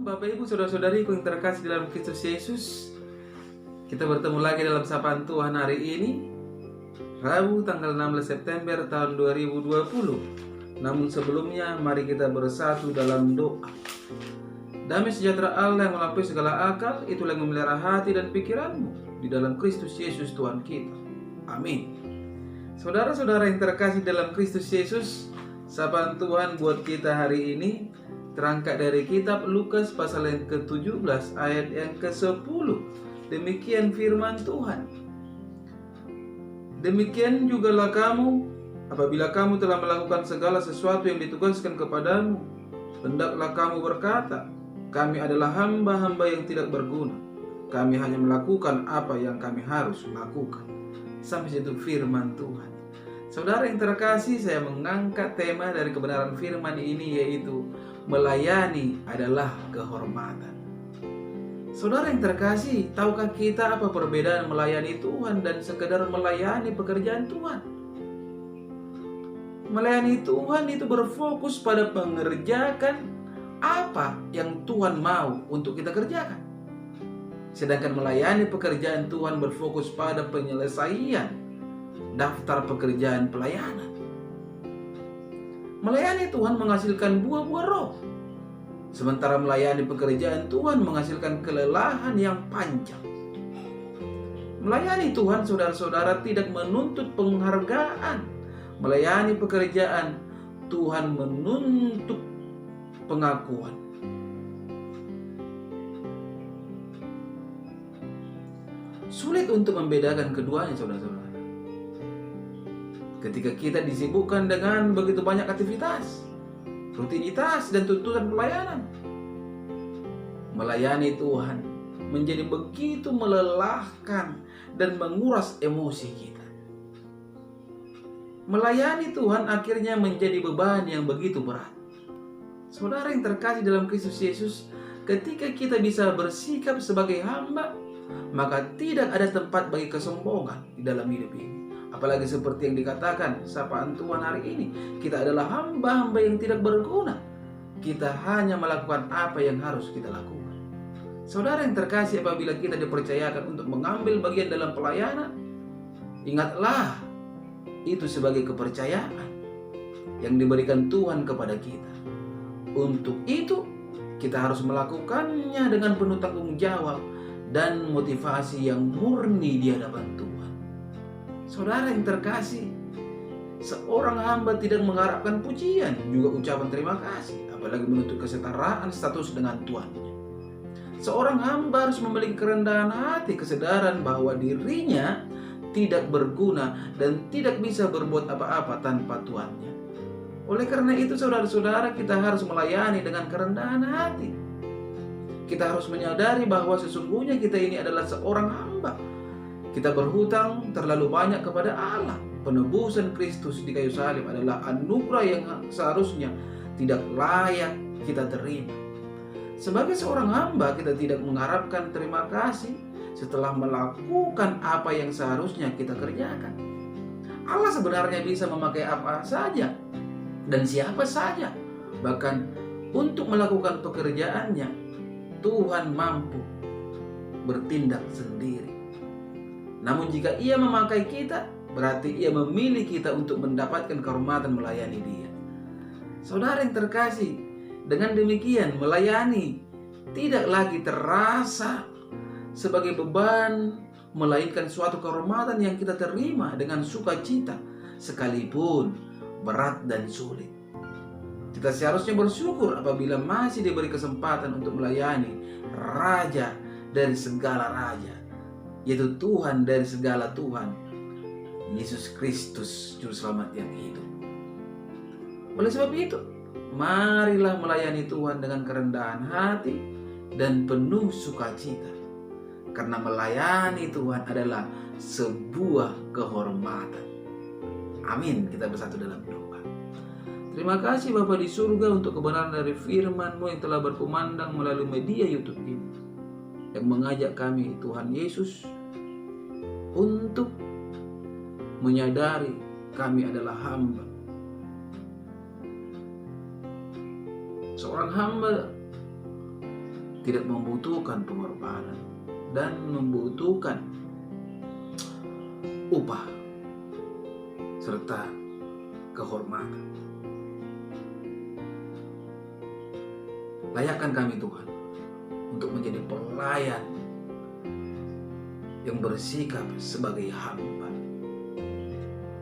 Shalom Bapak Ibu Saudara-saudariku yang terkasih dalam Kristus Yesus. Kita bertemu lagi dalam sapaan Tuhan hari ini, Rabu tanggal 16 September tahun 2020. Namun sebelumnya mari kita bersatu dalam doa. Damai sejahtera Allah yang melampaui segala akal, itulah yang memelihara hati dan pikiranmu di dalam Kristus Yesus Tuhan kita. Amin. Saudara-saudara yang terkasih dalam Kristus Yesus, sapaan Tuhan buat kita hari ini terangkat dari kitab Lukas pasal yang ke-17 ayat yang ke-10. Demikian firman Tuhan. Demikian jugalah kamu, apabila kamu telah melakukan segala sesuatu yang ditugaskan kepadamu, hendaklah kamu berkata, kami adalah hamba-hamba yang tidak berguna. Kami hanya melakukan apa yang kami harus lakukan. Sampai situ firman Tuhan. Saudara yang terkasih, saya mengangkat tema dari kebenaran firman ini, yaitu melayani adalah kehormatan. Saudara yang terkasih, tahukah kita apa perbedaan melayani Tuhan dan sekedar melayani pekerjaan Tuhan? Melayani Tuhan itu berfokus pada mengerjakan apa yang Tuhan mau untuk kita kerjakan. Sedangkan melayani pekerjaan Tuhan berfokus pada penyelesaian daftar pekerjaan pelayanan. Melayani Tuhan menghasilkan buah-buah roh, sementara melayani pekerjaan Tuhan menghasilkan kelelahan yang panjang. Melayani Tuhan, saudara-saudara, tidak menuntut penghargaan. Melayani pekerjaan Tuhan menuntut pengakuan. Sulit untuk membedakan keduanya, saudara-saudara. Ketika kita disibukkan dengan begitu banyak aktivitas, rutinitas, dan tuntutan pelayanan, melayani Tuhan menjadi begitu melelahkan dan menguras emosi kita. Melayani Tuhan akhirnya menjadi beban yang begitu berat. Saudara yang terkasih dalam Kristus Yesus, ketika kita bisa bersikap sebagai hamba, maka tidak ada tempat bagi kesombongan di dalam hidup ini. Apalagi seperti yang dikatakan sapaan Tuhan hari ini, kita adalah hamba-hamba yang tidak berguna. Kita hanya melakukan apa yang harus kita lakukan. Saudara yang terkasih, apabila kita dipercayakan untuk mengambil bagian dalam pelayanan, ingatlah itu sebagai kepercayaan yang diberikan Tuhan kepada kita. Untuk itu kita harus melakukannya dengan penuh tanggung jawab dan motivasi yang murni di hadapan Tuhan. Saudara yang terkasih, seorang hamba tidak mengharapkan pujian, juga ucapan terima kasih, apalagi menuntut kesetaraan status dengan tuannya. Seorang hamba harus memiliki kerendahan hati, kesadaran bahwa dirinya tidak berguna dan tidak bisa berbuat apa-apa tanpa tuannya. Oleh karena itu, saudara-saudara, kita harus melayani dengan kerendahan hati. Kita harus menyadari bahwa sesungguhnya kita ini adalah seorang hamba. Kita berhutang terlalu banyak kepada Allah. Penebusan Kristus di kayu salib adalah anugerah yang seharusnya tidak layak kita terima. Sebagai seorang hamba, kita tidak mengharapkan terima kasih setelah melakukan apa yang seharusnya kita kerjakan. Allah sebenarnya bisa memakai apa saja dan siapa saja. Bahkan untuk melakukan pekerjaannya, Tuhan mampu bertindak sendiri. Namun jika Ia memakai kita, berarti Ia memilih kita untuk mendapatkan kehormatan melayani Dia. Saudara yang terkasih, dengan demikian melayani tidak lagi terasa sebagai beban, melainkan suatu kehormatan yang kita terima dengan sukacita, sekalipun berat dan sulit. Kita seharusnya bersyukur apabila masih diberi kesempatan untuk melayani Raja dari segala raja, yaitu Tuhan dari segala Tuhan, Yesus Kristus, Juru Selamat yang hidup. Oleh sebab itu, marilah melayani Tuhan dengan kerendahan hati dan penuh sukacita, karena melayani Tuhan adalah sebuah kehormatan. Amin. Kita bersatu dalam doa. Terima kasih Bapa di surga untuk kebenaran dari firman-Mu yang telah berkumandang melalui media YouTube ini, yang mengajak kami, Tuhan Yesus, untuk menyadari kami adalah hamba. Seorang hamba tidak membutuhkan pengorbanan dan membutuhkan upah serta kehormatan. Layakkan kami Tuhan untuk menjadi pelayan yang bersikap sebagai hamba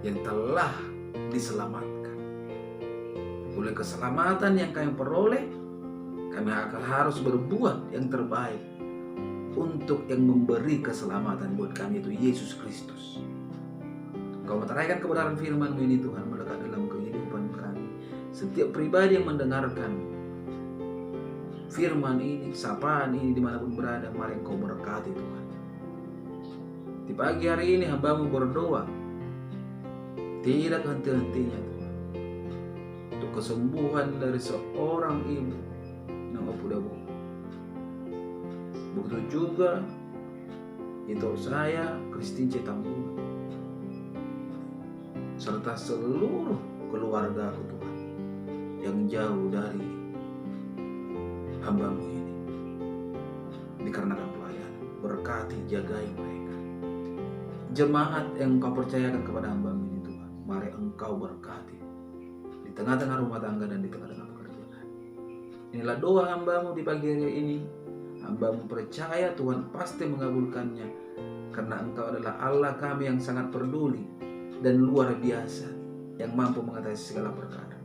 yang telah diselamatkan. Oleh keselamatan yang kami peroleh, kami akan harus berbuat yang terbaik untuk yang memberi keselamatan buat kami, itu Yesus Kristus. Kau meteraikan kebenaran firman-Mu ini Tuhan melekat dalam kehidupan kami. Setiap pribadi yang mendengarkan firman ini, sapaan ini dimanapun berada, mari Engkau berkati Tuhan. Di pagi hari ini hamba-Mu berdoa tidak henti-hentinya Tuhan untuk kesembuhan dari seorang ibu yang Apu-Dabu. Begitu juga itu saya, Christine Cetambuna, serta seluruh keluarga Tuhan yang jauh dari hamba-Mu ini. Dikarenakan pelayanan, berkati, jagai mereka. Jemaat yang Engkau percayakan kepada hamba-Mu ini Tuhan, mari Engkau berkati di tengah-tengah rumah tangga dan di tengah-tengah pekerjaan. Inilah doa hamba-Mu di pagi hari ini. Hamba-Mu percaya Tuhan pasti mengabulkannya, karena Engkau adalah Allah kami yang sangat peduli dan luar biasa, yang mampu mengatasi segala perkara.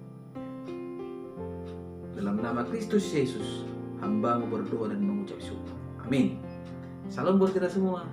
Dalam nama Kristus Yesus, hamba-Mu berdoa dan mengucap syukur. Amin. Salam buat kita semua.